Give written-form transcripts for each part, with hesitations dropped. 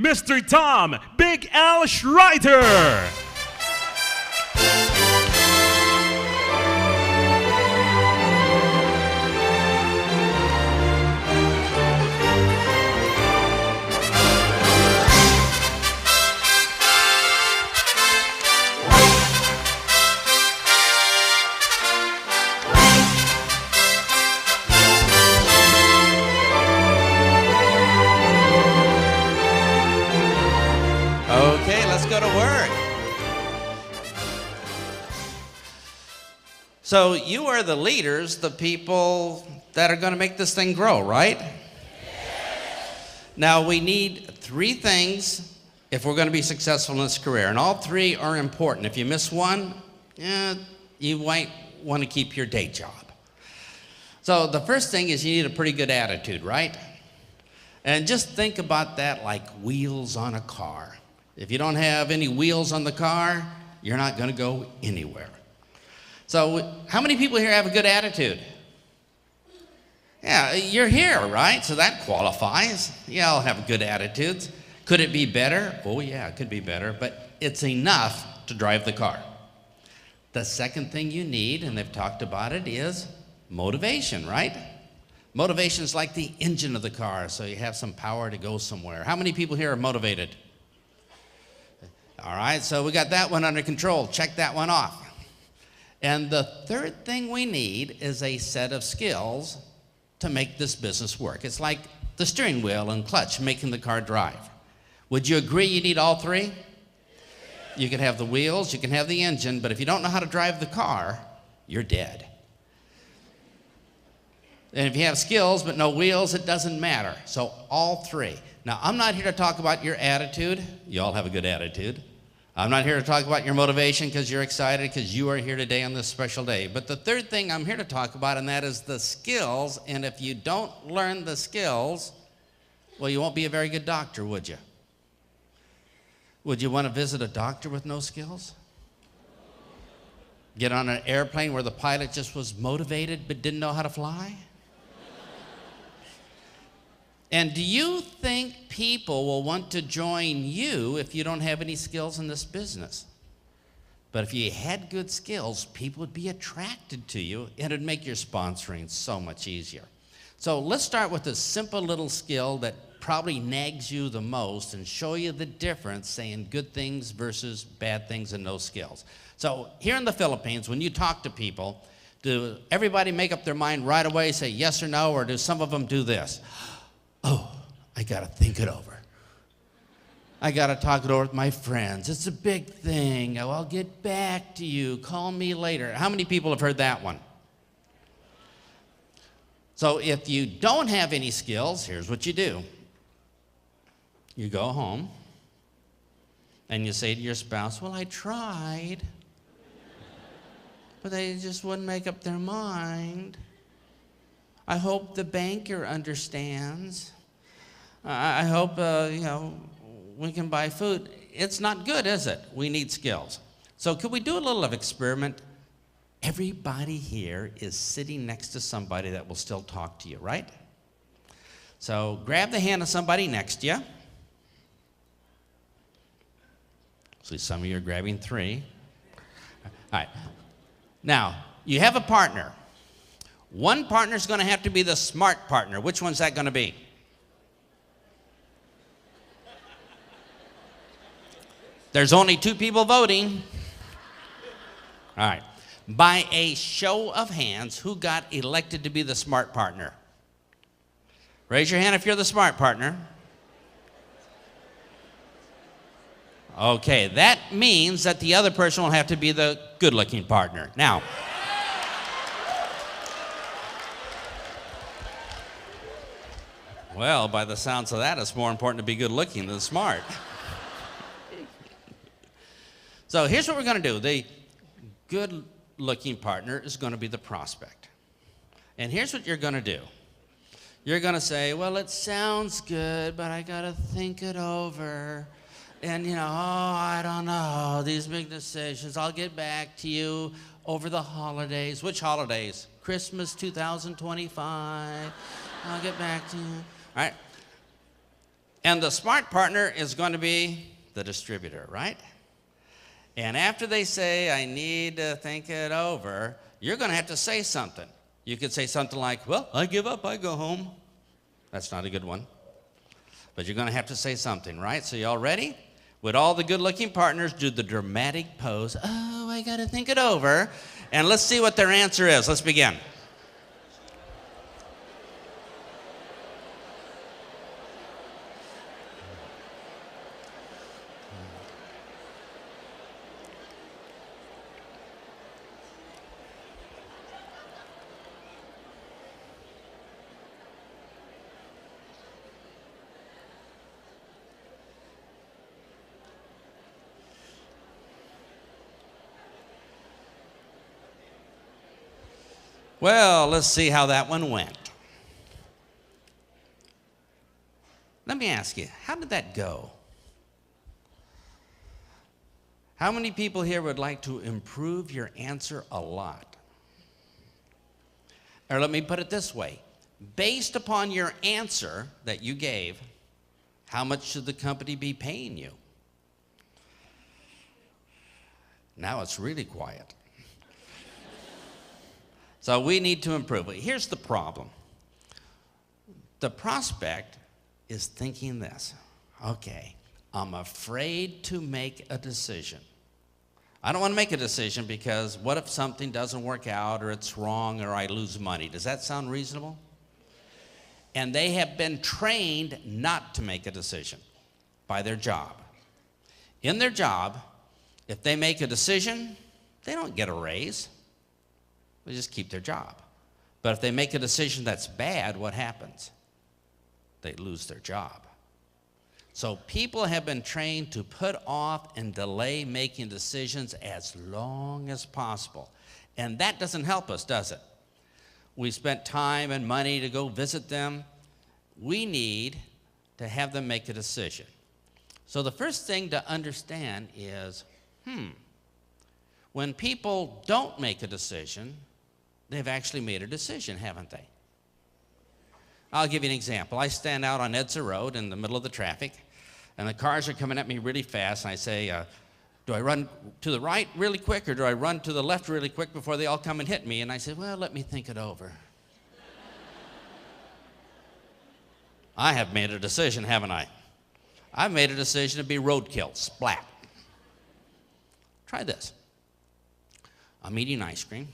Mr. Tom Big Al Schreiter. Okay, let's go to work. So you are the leaders, the people that are going to make this thing grow, right? Now we need three things if we're going to be successful in this career, and all three are important. If you miss one, you might want to keep your day job. So the first thing is you need a pretty good attitude, right? And just think about that like wheels on a car. If you don't have any wheels on the car, you're not going to go anywhere. So how many people here have a good attitude? Yeah, you're here, right? So that qualifies. You all have good attitudes. Could it be better? Oh yeah, it could be better, but it's enough to drive the car. The second thing you need, and they've talked about it, is motivation, right? Motivation is like the engine of the car, so you have some power to go somewhere. How many people here are motivated? All right, so we got that one under control. Check that one off. And the third thing we need is a set of skills to make this business work. It's like the steering wheel and clutch making the car drive. Would you agree you need all three? You can have the wheels, you can have the engine, but if you don't know how to drive the car, you're dead. And if you have skills but no wheels, it doesn't matter. So all three. Now, I'm not here to talk about your attitude. You all have a good attitude. I'm not here to talk about your motivation because you're excited because you are here today on this special day. But the third thing I'm here to talk about, and that is the skills. And if you don't learn the skills, well, you won't be a very good doctor, would you? Would you want to visit a doctor with no skills? Get on an airplane where the pilot just was motivated but didn't know how to fly? And do you think people will want to join you if you don't have any skills in this business? But if you had good skills, people would be attracted to you, and it'd make your sponsoring so much easier. So let's start with a simple little skill that probably nags you the most and show you the difference saying good things versus bad things and no skills. So here in the Philippines, when you talk to people, do everybody make up their mind right away, say yes or no, or do some of them do this? Oh, I got to think it over. I got to talk it over with my friends. It's a big thing. I'll get back to you. Call me later. How many people have heard that one? So if you don't have any skills, here's what you do. You go home and you say to your spouse, well, I tried, but they just wouldn't make up their mind. I hope the banker understands. I hope, we can buy food. It's not good, is it? We need skills. So could we do a little of experiment? Everybody here is sitting next to somebody that will still talk to you, right? So grab the hand of somebody next to you. See, some of you are grabbing three. All right. Now, you have a partner. One partner is going to have to be the smart partner. Which one's that going to be? There's only two people voting. All right. By a show of hands, who got elected to be the smart partner? Raise your hand if you're the smart partner. Okay, that means that the other person will have to be the good-looking partner. Now, well, by the sounds of that, it's more important to be good-looking than smart. So here's what we're going to do. The good-looking partner is going to be the prospect. And here's what you're going to do. You're going to say, well, it sounds good, but I got to think it over. And, I don't know, these big decisions. I'll get back to you over the holidays. Which holidays? Christmas 2025. I'll get back to you. All right. And the smart partner is going to be the distributor, right? And after they say, I need to think it over, you're going to have to say something. You could say something like, well, I give up, I go home. That's not a good one. But you're going to have to say something, right? So you all ready? Would all the good-looking partners do the dramatic pose, oh, I got to think it over, and let's see what their answer is. Let's begin. Well, let's see how that one went. Let me ask you, how did that go? How many people here would like to improve your answer a lot? Or let me put it this way. Based upon your answer that you gave, how much should the company be paying you? Now it's really quiet. So we need to improve. But here's the problem. The prospect is thinking this. Okay, I'm afraid to make a decision. I don't want to make a decision because what if something doesn't work out or it's wrong or I lose money? Does that sound reasonable? And they have been trained not to make a decision by their job. In their job, if they make a decision, they don't get a raise. They just keep their job. But if they make a decision that's bad, what happens? They lose their job. So people have been trained to put off and delay making decisions as long as possible. And that doesn't help us, does it? We spent time and money to go visit them. We need to have them make a decision. So the first thing to understand is, when people don't make a decision, they've actually made a decision, haven't they? I'll give you an example. I stand out on Edsa Road in the middle of the traffic, and the cars are coming at me really fast, and I say, do I run to the right really quick, or do I run to the left really quick before they all come and hit me? And I say, well, let me think it over. I have made a decision, haven't I? I've made a decision to be roadkill, splat. Try this. I'm eating ice cream.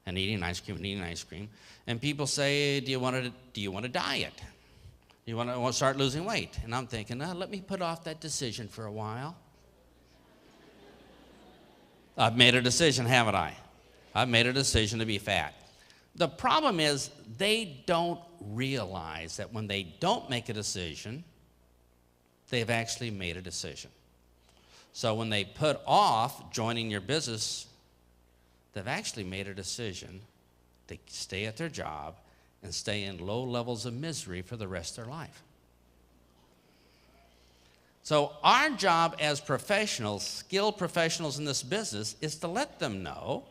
And eating ice cream and eating ice cream. And people say, do you want to diet? Do you want to start losing weight? And I'm thinking, let me put off that decision for a while. I've made a decision, haven't I? I've made a decision to be fat. The problem is they don't realize that when they don't make a decision, they've actually made a decision. So when they put off joining your business, they've actually made a decision to stay at their job and stay in low levels of misery for the rest of their life. So our job as professionals, skilled professionals in this business, is to let them know.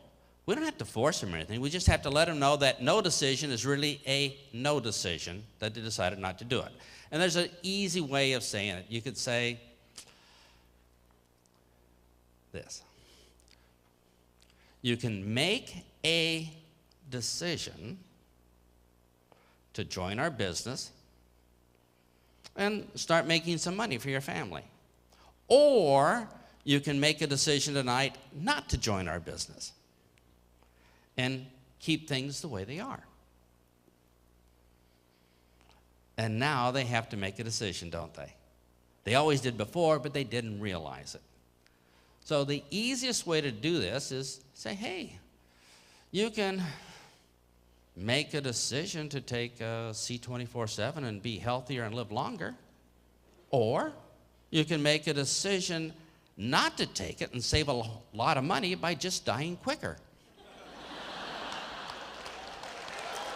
We don't have to force them or anything. We just have to let them know that no decision is really a no decision, that they decided not to do it. And there's an easy way of saying it. You could say this. You can make a decision to join our business and start making some money for your family. Or you can make a decision tonight not to join our business and keep things the way they are. And now they have to make a decision, don't they? They always did before, but they didn't realize it. So the easiest way to do this is say, hey, you can make a decision to take C24/7 and be healthier and live longer. Or you can make a decision not to take it and save a lot of money by just dying quicker.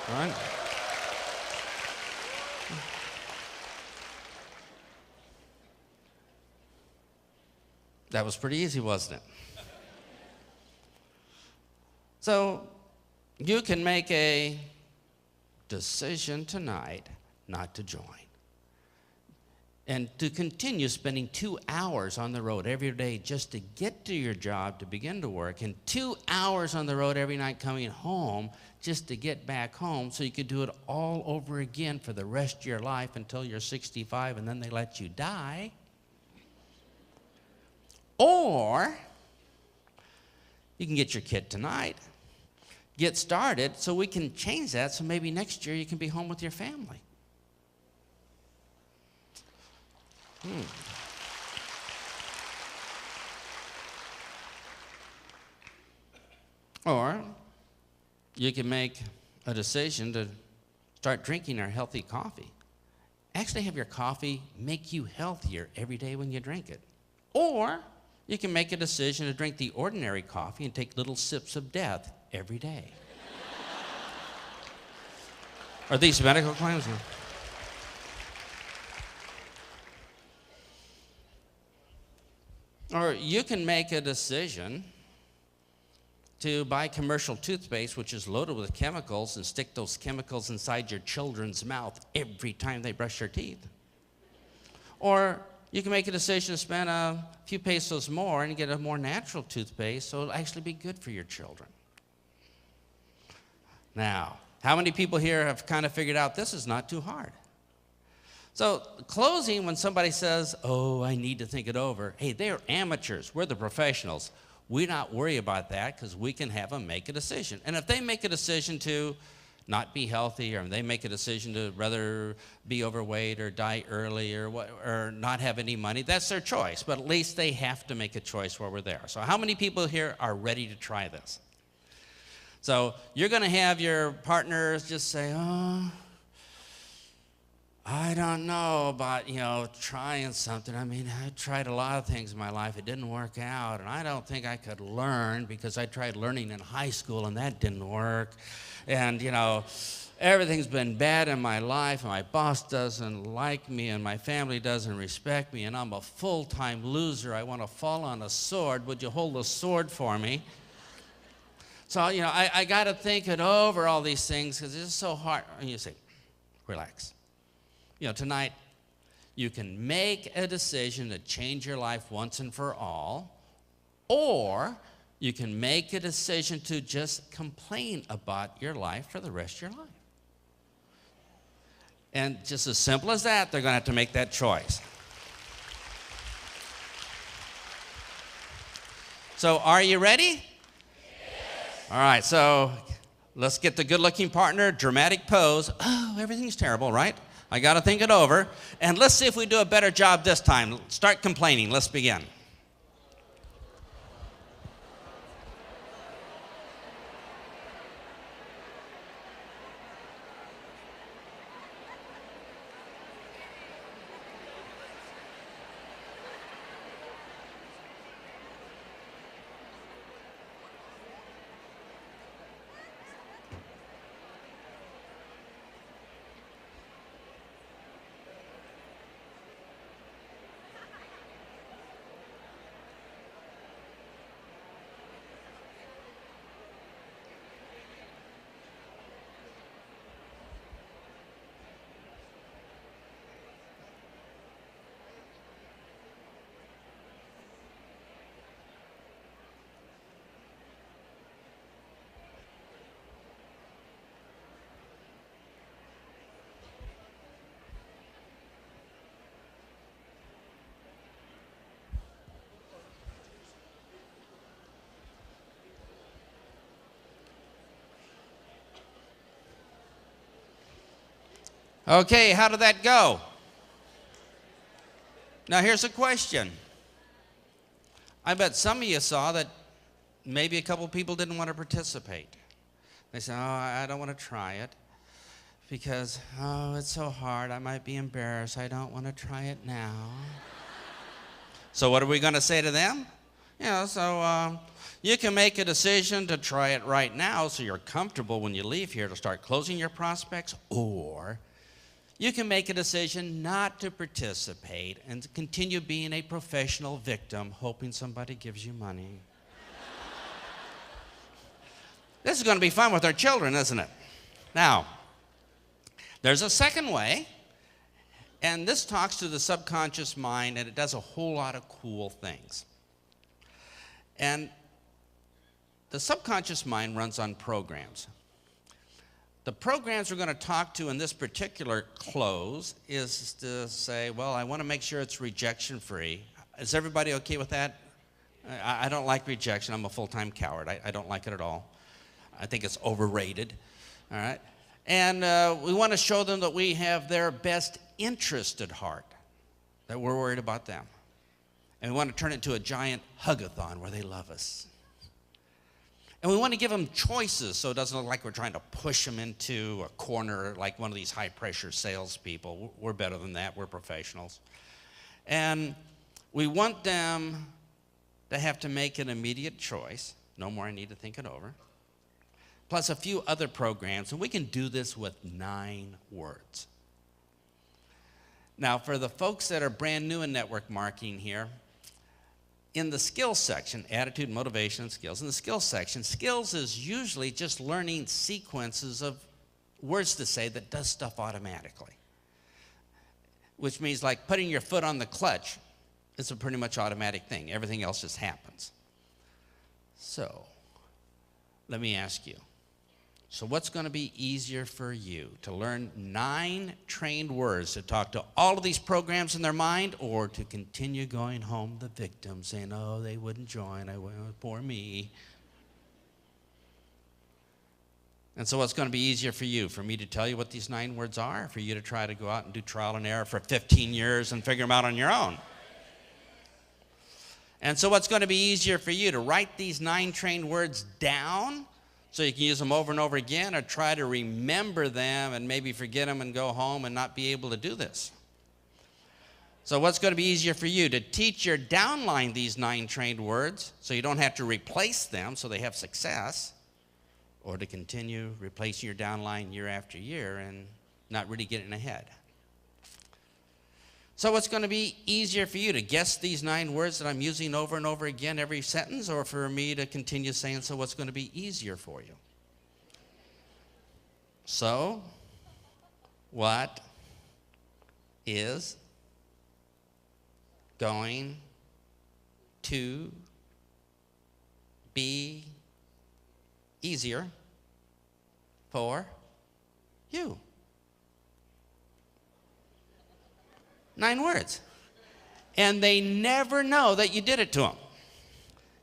All right? That was pretty easy, wasn't it? So you can make a decision tonight not to join. And to continue spending 2 hours on the road every day just to get to your job to begin to work, and 2 hours on the road every night coming home just to get back home so you could do it all over again for the rest of your life until you're 65 and then they let you die. Or you can get your kit tonight, get started so we can change that so maybe next year you can be home with your family. Or you can make a decision to start drinking our healthy coffee. Actually have your coffee make you healthier every day when you drink it. Or you can make a decision to drink the ordinary coffee and take little sips of death every day. Are these medical claims? Or you can make a decision to buy commercial toothpaste, which is loaded with chemicals, and stick those chemicals inside your children's mouth every time they brush their teeth. Or you can make a decision to spend a few pesos more and get a more natural toothpaste so it'll actually be good for your children. Now, how many people here have kind of figured out this is not too hard? So closing, when somebody says, oh, I need to think it over, hey, they're amateurs. We're the professionals. We not worry about that because we can have them make a decision. And if they make a decision to not be healthy, or they make a decision to rather be overweight or die early or not have any money, that's their choice. But at least they have to make a choice while we're there. So how many people here are ready to try this? So you're going to have your partners just say, oh, I don't know about, trying something. I mean, I tried a lot of things in my life. It didn't work out. And I don't think I could learn because I tried learning in high school and that didn't work. And, everything's been bad in my life. And my boss doesn't like me and my family doesn't respect me. And I'm a full-time loser. I want to fall on a sword. Would you hold a sword for me? So, I got to think it over, all these things, because it's so hard. And you say, relax. Tonight, you can make a decision to change your life once and for all, or you can make a decision to just complain about your life for the rest of your life. And just as simple as that, they're going to have to make that choice. So, are you ready? Yes. All right, so let's get the good-looking partner, dramatic pose. Oh, everything's terrible, right? I got to think it over. And let's see if we do a better job this time. Start complaining. Let's begin. Okay, how did that go? Now here's a question. I bet some of you saw that maybe a couple people didn't want to participate. They said, oh, I don't want to try it because, oh, it's so hard. I might be embarrassed. I don't want to try it now. So what are we going to say to them? You can make a decision to try it right now so you're comfortable when you leave here to start closing your prospects, or you can make a decision not to participate and to continue being a professional victim, hoping somebody gives you money. This is going to be fun with our children, isn't it? Now, there's a second way, And this talks to the subconscious mind, and it does a whole lot of cool things. And the subconscious mind runs on programs. The programs we're going to talk to in this particular close is to say, well, I want to make sure it's rejection-free. Is everybody okay with that? I don't like rejection. I'm a full-time coward. I don't like it at all. I think it's overrated. All right? And we want to show them that we have their best interest at heart, that we're worried about them. And we want to turn it into a giant hug-a-thon where they love us. And we want to give them choices so it doesn't look like we're trying to push them into a corner like one of these high-pressure salespeople. We're better than that. We're professionals. And we want them to have to make an immediate choice. No more I need to think it over. Plus a few other programs. And we can do this with 9 words. Now, for the folks that are brand new in network marketing here, in the skills section, attitude, motivation, and skills, in the skills section, skills is usually just learning sequences of words to say that does stuff automatically. Which means like putting your foot on the clutch is a pretty much automatic thing. Everything else just happens. So, let me ask you. So what's going to be easier for you, to learn 9 trained words to talk to all of these programs in their mind, or to continue going home the victim saying, oh, they wouldn't join, poor me. And so what's going to be easier for you, for me to tell you what these 9 words are, or for you to try to go out and do trial and error for 15 years and figure them out on your own? And so what's going to be easier for you, to write these 9 trained words down so you can use them over and over again, or try to remember them and maybe forget them and go home and not be able to do this? So what's going to be easier for you, to teach your downline these 9 trained words so you don't have to replace them so they have success, or to continue replacing your downline year after year and not really getting ahead? So what's going to be easier for you, to guess these 9 words that I'm using over and over again every sentence, or for me to continue saying, so what's going to be easier for you? So, what is going to be easier for you? 9 words. And they never know that you did it to them.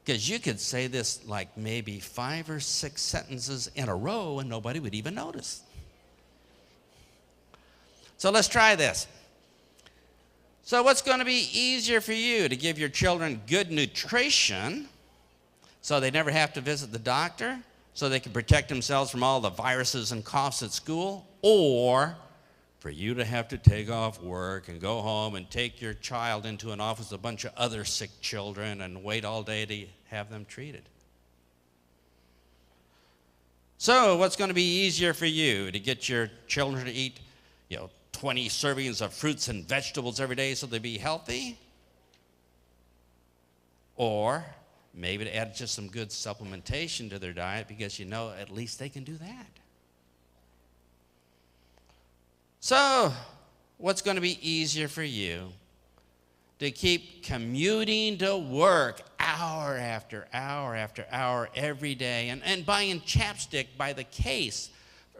Because you could say this like maybe 5 or 6 sentences in a row and nobody would even notice. So let's try this. So what's going to be easier for you, to give your children good nutrition so they never have to visit the doctor, so they can protect themselves from all the viruses and coughs at school, or for you to have to take off work and go home and take your child into an office with a bunch of other sick children and wait all day to have them treated? So what's going to be easier for you, to get your children to eat 20 servings of fruits and vegetables every day so they be healthy? Or maybe to add just some good supplementation to their diet because at least they can do that? So, what's going to be easier for you, to keep commuting to work hour after hour after hour every day, and buying chapstick by the case,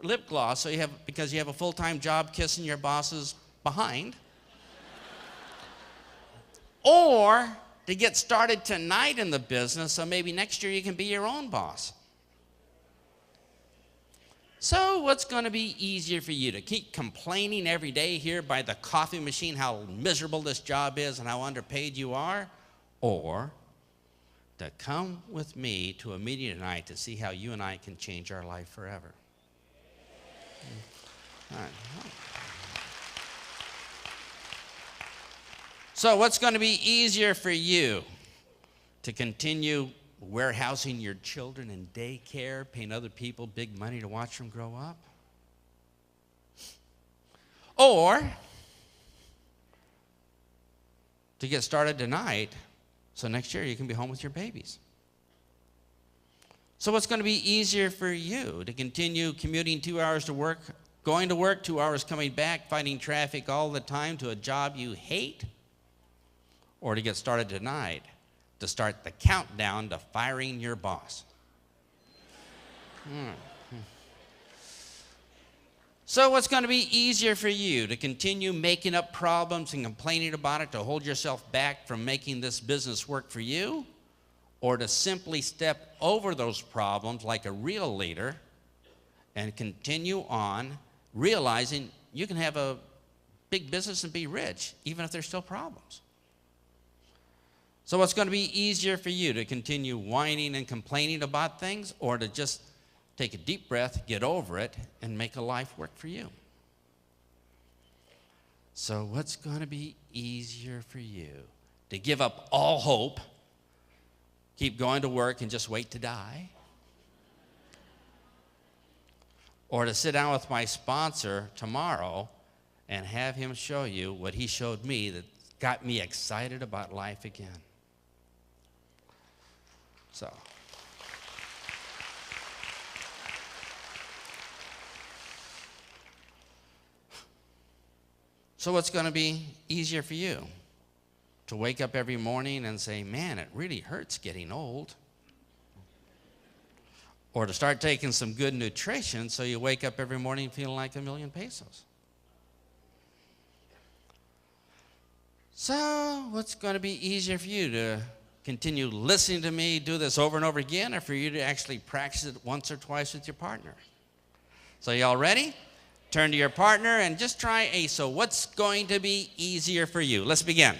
lip gloss, so because you have a full-time job kissing your boss's behind? Or to get started tonight in the business so maybe next year you can be your own boss? So what's going to be easier for you, to keep complaining every day here by the coffee machine how miserable this job is and how underpaid you are, or to come with me to a meeting tonight to see how you and I can change our life forever? All right. So what's going to be easier for you, to continue warehousing your children in daycare, paying other people big money to watch them grow up? Or to get started tonight so next year you can be home with your babies? So what's going to be easier for you, to continue commuting 2 hours to work Going to work 2 hours, coming back, fighting traffic all the time to a job you hate? Or to get started tonight, to start the countdown to firing your boss? So what's going to be easier for you, to continue making up problems and complaining about it, to hold yourself back from making this business work for you, or to simply step over those problems like a real leader and continue on realizing you can have a big business and be rich even if there's still problems? So what's going to be easier for you, to continue whining and complaining about things, or to just take a deep breath, get over it, and make a life work for you? So what's going to be easier for you? To give up all hope, keep going to work, and just wait to die? Or to sit down with my sponsor tomorrow and have him show you what he showed me that got me excited about life again? So what's going to be easier for you? To wake up every morning and say, man, it really hurts getting old? Or to start taking some good nutrition so you wake up every morning feeling like $1,000,000 pesos? So what's going to be easier for you? To continue listening to me do this over and over again, or for you to actually practice it once or twice with your partner? So y'all ready? Turn to your partner and just try a, so what's going to be easier for you? Let's begin.